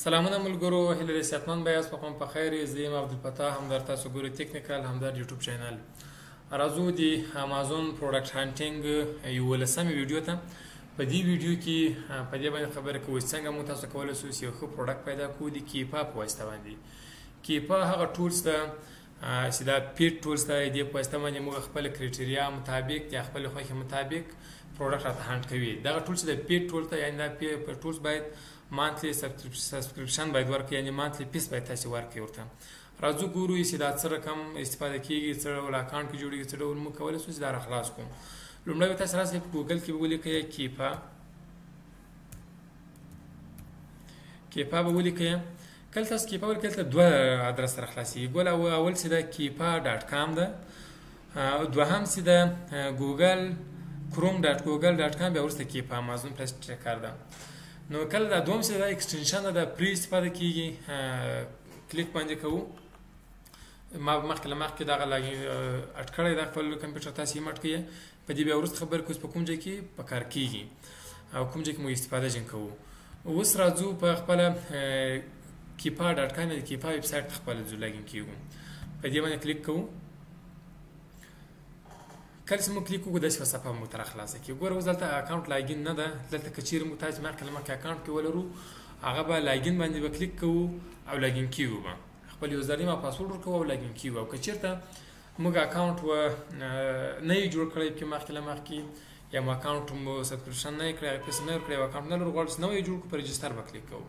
سلامونه ملګرو، هیله لري صحتمند به یاست. په کوم په خیر یې. زه یم عبدالفتاح همدار، تاسو ګورئ ټیکنیکل همدار یوټیوب چینل. راځو د امازون پروډکټ هانټینګ 11مې ویډیو ته. په دې ویډیو کې په دې باندې خبرې کوو څنګه موږ تاسو کولی شو یو ښه پروډکټ پیدا کړو د کیپا په واسطه باندې. کیپا هغه ټولز ده چې دا پیډ ټولز ده، دې په واسطه باندې موږ خپل کرایټیریا مطابق یا خپل خوښې مطابق پروډکټ راته هانټ کوي. دغه ټولز د پیډ ټول ته، یعنې دا ټولز باید مانتلی سبسکرپشن باید ورکړي، یعنې مانتلی پیس باید تاسو ورکړئ ورته. راځو ګورو چې دا څه رقم استفاده کیږي، څه ډول اکاونټ کې جوړیږي، څه ډول موږ کولی شو چې دا را خلاص کړو. لومړی به تاسو راسئ په ګوګل کې به ولیکئ کیپا به ولیکئ. کله تاسو کیپا ولیکئ دلته دوه ادرس سره خلاصېږي. ګول اول چې دا کیپا ډاټ کام ده، دوهم چې ده ګوګل کروم ډاټ ګوګل ډاټ کام، بیا وروسته کیپا امازون پلس ټریکر ده. نو کله دا دوم چې دا ایکسټنشن ده پرې استفاده کیږي، کلیک باندې کوو. ما مخکې له مخکې دغه اټ کړی دا خپل کمپیوټر تاسو یې مټ کړئ. په دې بیا وروسته خبرې کوو په کوم ځای کې په کار کیږي او کوم ځای کې موږ استفاده جن کوو. اوس راځو په خپله کیپا ډاټ کام د کیپا ویب سایټ ته خپله ځو لاګین کیږو. په دې باندې کلیک کوو. کله چې موږ کلیک وکړو داسې یوه صفحه موږ ته راخلاصه کړي. ګوره اوس دلته اکاونټ لاګین نه ده. دلته که چیرې موږ تاسو مخکې له مخکې اکاونټ کې ولرو، هغه به لاګین باندې به کلیک کوو او لاګین کیږو به خپل یوزرنیم او پاسورډ ورکوو او لاګین کیږو. او که چېرته موږ اکاونټ نه یې جوړ کړی پکې مخکې له مخکې، یا مو اکاونټ مو سبسکرپشن نه یې کړی، هغې پیسې نه یې ورکړی او اکاونټ نه لرو، غواړو چې نوی یې جوړ کړو، په رجسټر به کلیک کوو.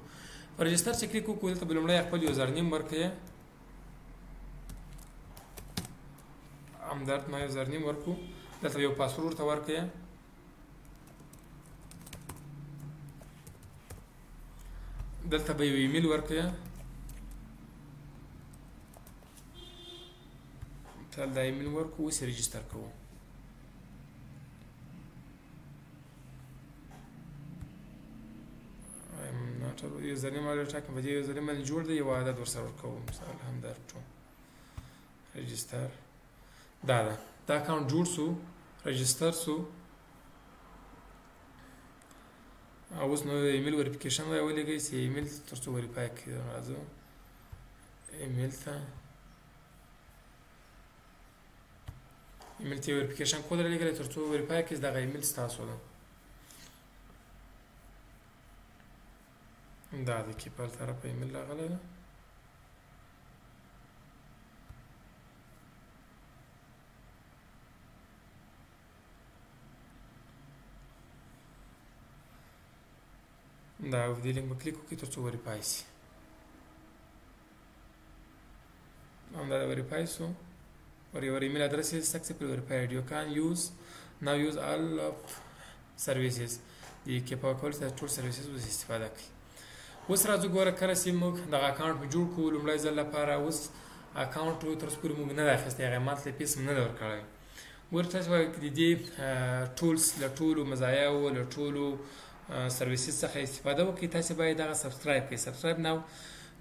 په رجسټر چې کلیک وکړو دلته به لومړی خپل یوزرنیم ورکړئ. همدرد ما یوزرنیم ورکړو. دلته یو پاسورډ ورته ورکړئ. دلته به یو ایمیل ورکړئ. تل دا ایمیل ورکړو. اوس یې رجسټر کوو. یوزرنیم باندې ټاکم، په دې یوزرنیم باندې جوړ دی، یو عدد ورسره ورکوو، مثال همدرد 2 رجسټر. دا ده دا اکاونټ جوړ سو، رجسټر سو. اوس نو ایمیل وریفیکیشن وایي ولیکئ چې ایمیل تر څو وریفای کړي. راځو ایمیل ته وریفیکیشن کود رالیږلی تر څو وریفای کړي. دغه ایمیل ستاسو ده. دا د کیپا له طرفه ایمیل راغلی ده. دا په دې لینک به کلیک وکړئ تر څو وریفای شي. همدا وریفای شو. or your email address is successfully verified. You can now use all of services. د کیپا کول څخه ټول سرویسز اوس استفاده کوي. اوس راځو ګوره کله چې موږ دغه اکاونټ جوړ کړو لومړی ځل لپاره، اوس اکاونټ تر اوسه پورې موږ نه دی اخیستی، هغې مانتلی پیس هم نه دی ورکړی. ګوره تاسو وایئ د دې ټولز له ټولو مزایاو له ټولو سرویسز څخه استفاده وکړئ. تاسو باید دغه سبسکرایب کړئ. سبسکرایب نو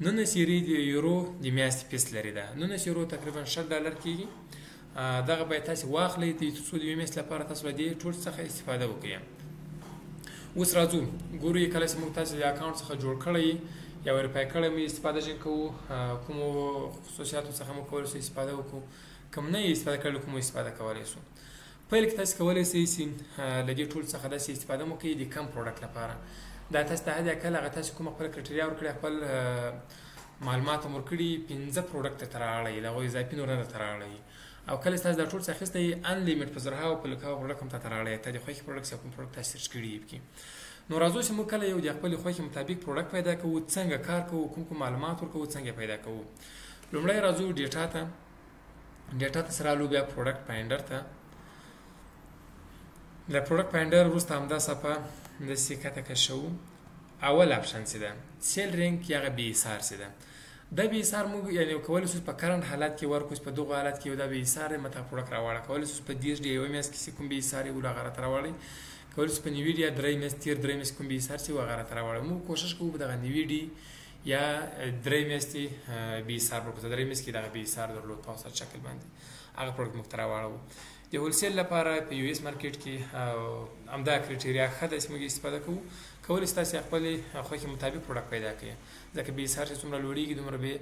19 یورو د میاشتې پیس لري. ده 19 یورو تقریبا $60 کېږي. دغه باید تاسو واخلئ تر څو د یوې میاشتې لپاره تاسو به د دې ټول څخه استفاده وکړئ. اوس راځو ګورو کله چې موږ تاسو د اکاونټ څخه جوړ کړی یا وریفای کړی مو استفاده جن کوو، کومو خصوصیاتو څخه مو کولی شو استفاده وکړو، کوم نه یې استفاده کړی کومو استفاده کولی شو. پیل کې تاسو کولی شئ چې له دې ټول څخه داسې استفاده مو کوئ د کم پروډکټ لپاره. دا تاسو ته حد اقل هغه تاسو کومه خپله کرایټیریا ورکړئ، خپل معلومات هم ورکړي، 5 پروډکټ ته راغلی، د هغوی اضافي نور نه درته راغلی. او کله چې تاسو دا ټول څه اخیستی انلیمټ په زرهاو په لکهاو پروډکټ هم تاته راغلی، تا د خوښې پروډکټ یا کوم پروډکټ تاسو سرچ کړي یې پکې. نو راځو چې موږ کله یو د خپلې خوښې مطابق پروډکټ پیدا کوو، څنګه کار کوو، کوم معلومات ورکوو، څنګه پیدا کوو. لومړی راځو ډیټا ته سره رالو، بیا پروډکټ فایندر ته. د پروډکټ فایندر وروسته همدا صفحه داسې کته کشوو. اول اپشن چې ده سیل رینک یا هغه بې ایثار چې ده، دا بې ایثار موږ یعنې کولی شو په کرنټ حالت کې ورکړو، په دغو حالت کې یو دا بې ایثار دی مته پروډکټ راواړه. کولی شو په 10 یوه میاشت کې چې کوم بې ایثار یې هغه راته راواړئ. کولی شو په نیویډي یا 3 میاشت تېر 3 میاشت کوم بې ایثار چې هغه راته راواړئ. موږ کوشش کوو په دغه نیویډي یا 3 میاشتې بې ایثار ورکړو. 3 میاشت کې دغه بې ایثار درلود په اوسط شکل باندې هغه پروډکټ موږ ته راواړو. د هولسیل لپاره په US مارکیټ کې همدا کرایټیریا ښه ده چې موږ استفاده کوو. کولی شئ تاسې خپلې خوښې مطابق پروډکټ پیدا کړئ ځکه بې حسار چې څومره لوړېږي دومره به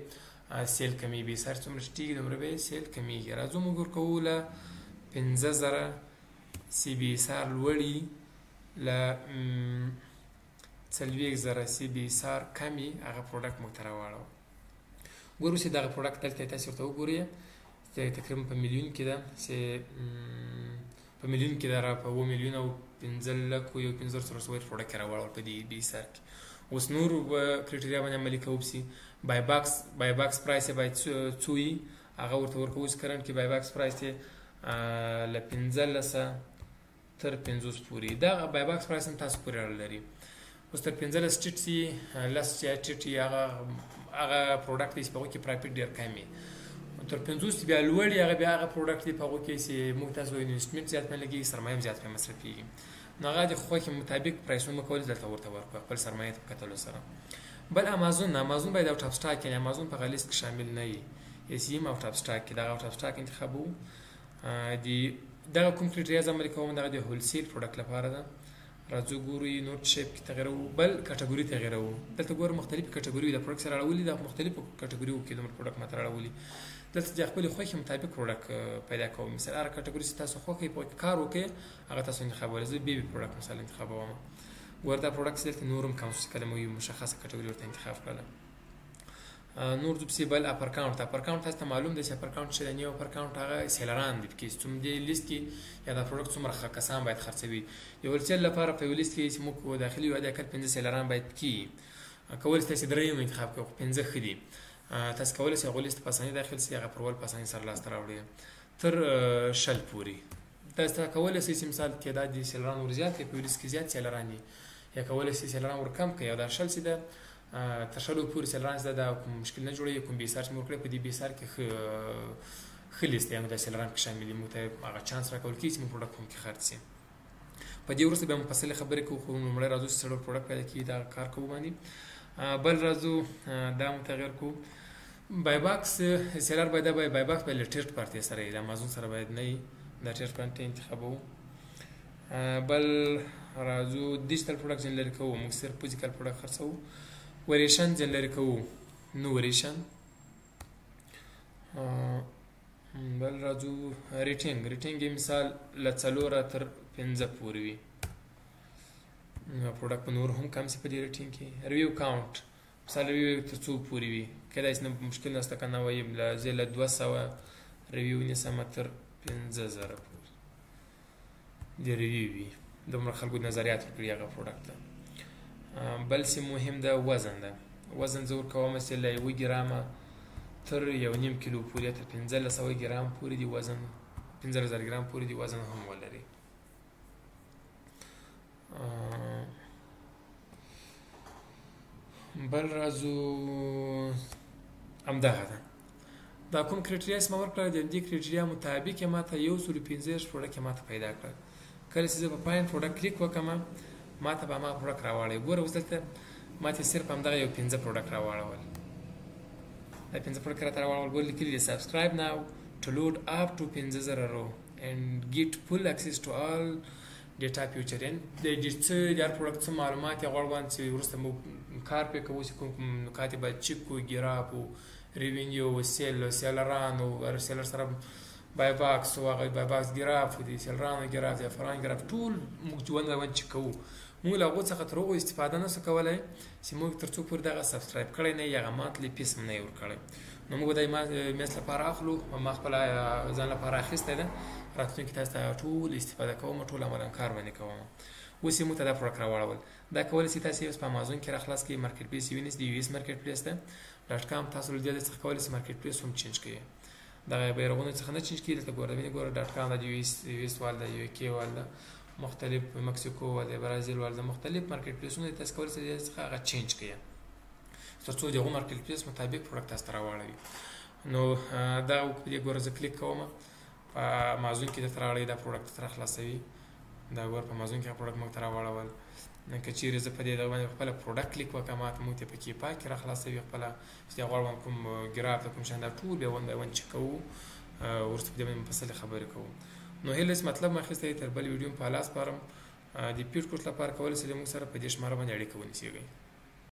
سیل کمیږي بې حسار څومره ټیټېږي دومره به سیل کمیږي. راځو موږ ورکوو له 15,000 چې بې حسار لوړ وي له 40,000 چې بې حسار کم وي هغه پروډکټ موږ ته راواړوو. ګورو چې دغه پروډکټ دلته تاسې ورته وګورئ تقریبا په میلیون کې ده چې په میلیون کې ده په 7 میلیون او 15 لکو یو 15,000 پروډکټ راواړول په دې بې حسار کې. اوس نور کرایټریا باندې عملي کوو چې بای باکس پرایس یې باید څو وي هغه ورته ورکوو چې کرنټ کې بای باکس پرایس یې له 15 تر 50 پورې دا بای باکس پرایس هم تاسو پورې اړه لري. اوس تر 15 ټیټ سي لس یا ټیټ هغه پروډکټ دی چې په هغو کې پرافیټ ډېر کم وي. تر 50 بیا لوړ هغه بیا هغه پروډکټ دی په هغو کې چې موږ تاسو انویسټمنټ زیات پرې لګېږي سرمایه هم زیات پرې مصرفېږي نو هغه د خوښې مطابق پرایسونه کولی دلته ورته ورکړو خپل سرمایې ته په کتلو سره. بل امازون باید آوټ اف سټاک یعنې امازون په هغه لیست کې شامل نه وي یې هم آوټ اف سټاک کې دغه آوټ اف سټاک انتخابوو. دغه کوم کرایټریا زه عملي کوم دغه د هول سیل پروډکټ لپاره ده. راځو ګورو نوټ شیپ کې تغیروو بل کټګوري تغیروو دلته ګورو مختلفې کټګوري د پروډکټ سره اړولي د مختلفو کټګوریو کې دومره پروډکټ ماته راوړي دلته د خپلې خوښې مطابق پروډکټ پیدا کوم. مثلا هر کټګوري چې تاسو خوښ یې په کار وکړئ هغه تاسو انتخابولی. زه بیبي پروډکټ مثلا انتخابوم ګوره دا پروډکټ دلته نور هم کوم څه کله مو یو مشخصه کټګوري ورته انتخاب کړله. نور ځو پسې بل اپر کاونټ تاسو ته معلوم دی چې اپر کاونټ چې دی اپر کاونټ هغه سیلران دي پکې څوم دې لیست کې یا دا پروډکټ څومره کسان باید خرڅوي. یو هولسیل لپاره په یو لیست کې چې موږ داخلي یو د 15 سیلران باید پکې کولی شئ تاسې درېیم انتخاب کړئ 15 ښه دي تاسو کولی شئ هغو لیست په اسانۍ داخل شي هغه پرول په اسانۍ سره لاسته راوړئ تر 100 پورې. تاسو کولی شئ چې مثال کې دا د سیلران ور زیات کړئ په یو لیست کې زیات سیلران دي یا کولی شئ سیلران ور کم کړئ او دا 100 چې ده تر 100 پورې سیلران زده دا کوم مشکل نه جوړوي کوم بې حسار چې مو وکړئ په دې بې حسار کې ښه لیست یعنې دا سیلران کې شامل دي موږ ته هغه چانس راکول کېږي چې موږ پروډکټ هم کې خرڅ شي. په دې وروسته بیا مفصلې خبرې کوو خو لومړی راځو چې څه ډول پروډکټ پیدا کېږي دا کار کوو باندې. بل راځو دا مو تغیر کوو بای باکس سیلر باید بای باکس باید له ټیرټ پارټي سره وي د امازون سره باید نه وي دا ټیرټ پارټي انتخابوو. بل راځو ډیجیټل پروډکټ جنرېټ کوو موږ صرف فزیکل پروډکټ خرڅوو. وریشن جنرېټ کوو نو وریشن. بل راځو ریټینګ مثال له 4 تر 15 پورې وي پروډکټ په نور هم کم شي په دې ریټینګ کې. ریویو کاونټ مثال ریویو تر 2 پورې وي کله چې مشکل نشته که نه وایم زه له 200 ریویو نیسم تر 15,000 پورې د ریویو وي دومره خلکو نظریات ورکړي هغه پروډکټ ته. بل څه مهم ده وزن زه ورکوم چې له 1 ګرامه تر 1.5 کیلو پورې تر 1500 ګرام پورې دی وزن 15,000 ګرام پورې دی وزن هم ولري. بل راځو همدغه ده دا کوم کرایټریا چې ما ورکړل د دې کرایټریا مطابق یې ماته 115 پروډکټ یې ماته پیدا کړل. کله چې زه په پاین پروډکټ کلیک وکړم ماته به هماغه پروډکټ راواړی. ګوره اوس دلته ماته صرف همدغه یو 15 پروډکټ راواړول دا 15 پروډکټ راته راواړول. ګوره لیکلي دي سبسکرایب ناو to load up to 15,000 رو and get full access to all data future and د دې څه د هر پروډکټ څه معلومات یې غواړم چې وروسته مو کار پرې کوو چې کوم نکات باید چک کړو ګراف او ریوینیو سیلران او سیلر سره بای باکس او هغه بای باکس ګراف دي سیلران ګراف یا فران ګراف ټول موږ ژوند چک کوو. موږ له هغو څخه تر هغو استفاده نه شو کولی چې موږ تر څو پورې دغه سبسکرایب کړی نه وي هغه مانتلي فیس هم نه یې ورکړی نو موږ دا میاشت لپاره اخلو ما خپله ځان لپاره اخیستی ده راتلونکي تاسو ته ټول استفاده کوم ټول عملاً کار باندې کوم. اوس یې موږ ته دا پروډکټ راواړول دا کولی شئ تاسو یې اوس په امازون کې راخلاص کړئ مارکیټ پلیس یې ونیسئ د یو ایس مارکیټ پلیس ده .com تاسو له دې څخه کولی شئ مارکیټ پلیس هم چینج کړئ دغه بیرغونه څخه نه چینج کړئ دلته ګوره وینئ ګوره .com د یو ایس وال ده یو کې وال ده مختلف مکسیکو وال برازیل وال ده مختلف مارکیټ پلیسونه تاسو کولی شئ دې څخه هغه چینج کړئ تر څو دغه مارکیټ پلیس مطابق پروډکټ تاسو ته راواړوي. نو دا په دې ګوره زه کلیک کوم په امازون کې درته راوړی دا پروډکټ تر خلاصوي دا ګوره په امازون کې پروډکټ موږ ته راواړول. که چیرې زه په دې دغه باندې خپله پروډکټ کلیک وکړم ماته موږ ته پکې پاکې راخلاصوي خپله چې غواړم کوم ګراف کوم شیان دا ټول بیا ون بای ون چک کوو وروسته په دې باندې مفصلې خبرې کوو. نو هیله چې مطلب ما اخیستی تر بل ویډیو په لاس سپارم د پیډ کورس لپاره کولی شئ موږ سره په دې شماره باندې اړیکه ونیسئ.